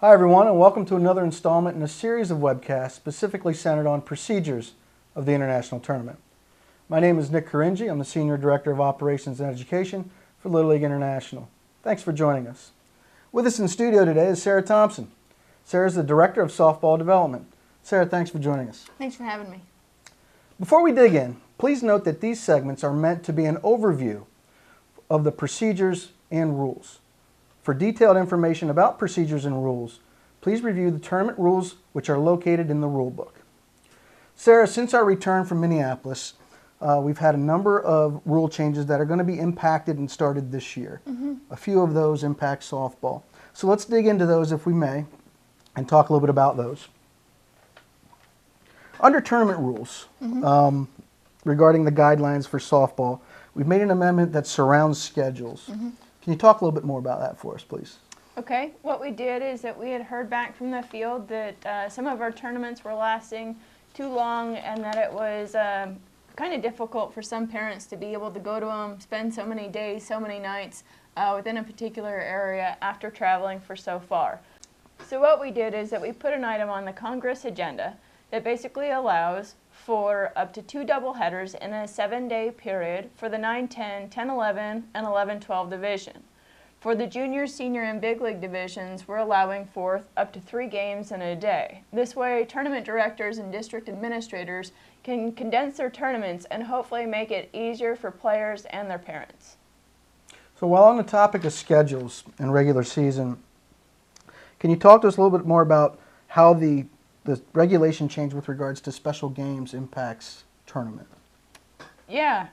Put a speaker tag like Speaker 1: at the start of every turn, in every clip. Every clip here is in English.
Speaker 1: Hi everyone, and welcome to another installment in a series of webcasts specifically centered on procedures of the International Tournament. My name is Nick Coringi. I'm the Senior Director of Operations and Education for Little League International. Thanks for joining us. With us in studio today is Sarah Thompson. Sarah is the Director of Softball Development. Sarah, thanks for joining us.
Speaker 2: Thanks for having me.
Speaker 1: Before we dig in, please note that these segments are meant to be an overview of the procedures and rules. For detailed information about procedures and rules, please review the tournament rules which are located in the rule book. Sarah, since our return from Minneapolis, we've had a number of rule changes that are going to be impacted and started this year. A few of those impact softball. So let's dig into those if we may and talk a little bit about those. Under tournament rules, regarding the guidelines for softball, we've made an amendment that surrounds schedules. Can you talk a little bit more about that for us, please?
Speaker 2: Okay, what we did is that we had heard back from the field that some of our tournaments were lasting too long and that it was kind of difficult for some parents to be able to go to them, spend so many days, so many nights within a particular area after traveling for so far. So what we did is that we put an item on the Congress agenda that basically allows for up to 2 doubleheaders in a 7-day period for the 9-10, 10-11, and 11-12 division. For the junior, senior, and big league divisions, we're allowing for up to 3 games in a day. This way, tournament directors and district administrators can condense their tournaments and hopefully make it easier for players and their parents.
Speaker 1: So while on the topic of schedules and regular season, can you talk to us a little bit more about how the regulation change with regards to special games impacts tournament?
Speaker 2: Yeah,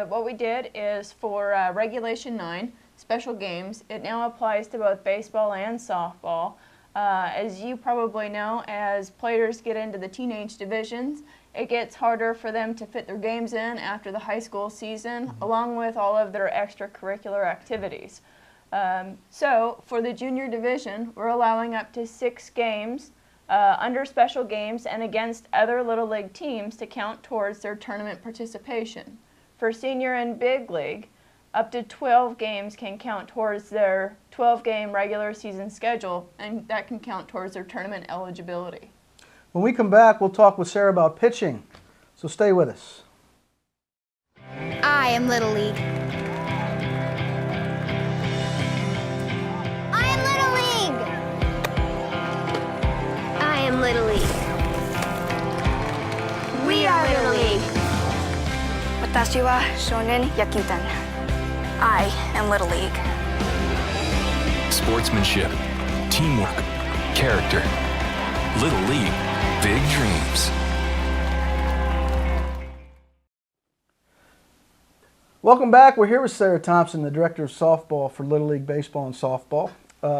Speaker 2: what we did is for Regulation 9, special games, it now applies to both baseball and softball. As you probably know, as players get into the teenage divisions, it gets harder for them to fit their games in after the high school season, along with all of their extracurricular activities. So for the junior division, we're allowing up to 6 games under special games and against other Little League teams to count towards their tournament participation. For senior and big league, up to 12 games can count towards their 12-game regular season schedule, and that can count towards their tournament eligibility.
Speaker 1: When we come back, we'll talk with Sarah about pitching, so stay with us.
Speaker 3: I am Little League. I am Little League. I am Little League. We are Little League.
Speaker 4: Watashi wa Shonen Yakutan. I am Little League.
Speaker 5: Sportsmanship, teamwork, character. Little League, big dreams.
Speaker 1: Welcome back. We're here with Sarah Thompson, the Director of Softball for Little League Baseball and Softball.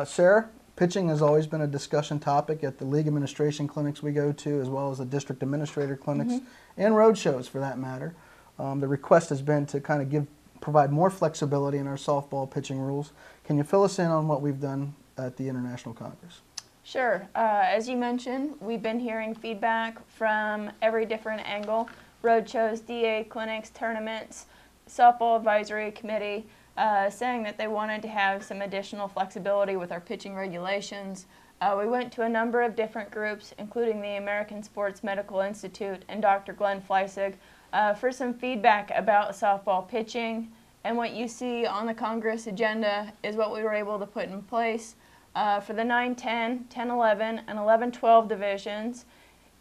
Speaker 1: Sarah, pitching has always been a discussion topic at the league administration clinics we go to, as well as the district administrator clinics and road shows for that matter. The request has been to kind of provide more flexibility in our softball pitching rules. Can you fill us in on what we've done at the International Congress?
Speaker 2: Sure. As you mentioned, we've been hearing feedback from every different angle: road shows, DA clinics, tournaments, softball advisory committee, saying that they wanted to have some additional flexibility with our pitching regulations. We went to a number of different groups, including the American Sports Medical Institute and Dr. Glenn Fleissig, for some feedback about softball pitching. And what you see on the Congress agenda is what we were able to put in place. For the 9-10, 10-11, and 11-12 divisions,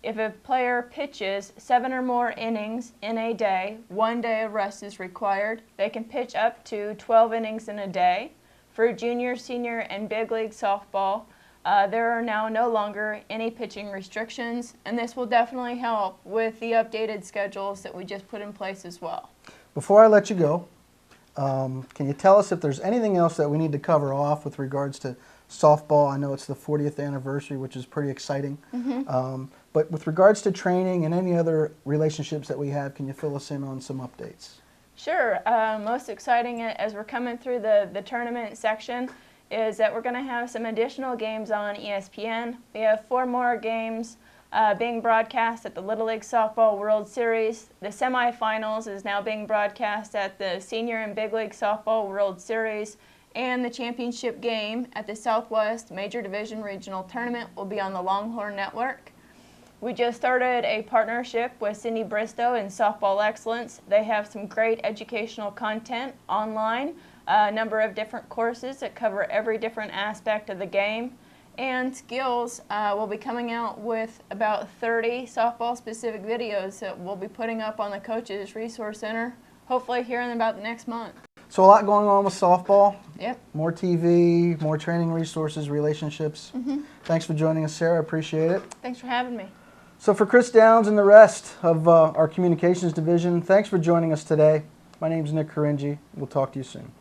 Speaker 2: if a player pitches 7 or more innings in a day, 1 day of rest is required. They can pitch up to 12 innings in a day. For junior, senior, and big league softball, there are now no longer any pitching restrictions, and this will definitely help with the updated schedules that we just put in place as well.
Speaker 1: Before I let you go, can you tell us if there's anything else that we need to cover off with regards to softball? I know it's the 40th anniversary, which is pretty exciting. But with regards to training and any other relationships that we have, can you fill us in on some updates?
Speaker 2: Sure. Most exciting as we're coming through the tournament section is that we're going to have some additional games on ESPN. We have 4 more games being broadcast at the Little League Softball World Series. The semifinals is now being broadcast at the Senior and Big League Softball World Series. and the championship game at the Southwest Major Division Regional Tournament will be on the Longhorn Network. We just started a partnership with Cindy Bristow in Softball Excellence. They have some great educational content online, a number of different courses that cover every different aspect of the game. And Skills will be coming out with about 30 softball-specific videos that we'll be putting up on the Coaches Resource Center, hopefully here in about the next month.
Speaker 1: So a lot going on with softball.
Speaker 2: Yep.
Speaker 1: More TV, more training resources, relationships. Thanks for joining us, Sarah. I appreciate it.
Speaker 2: Thanks for having me.
Speaker 1: So for Chris Downs and the rest of our communications division, thanks for joining us today. My name's Nick Coringi. We'll talk to you soon.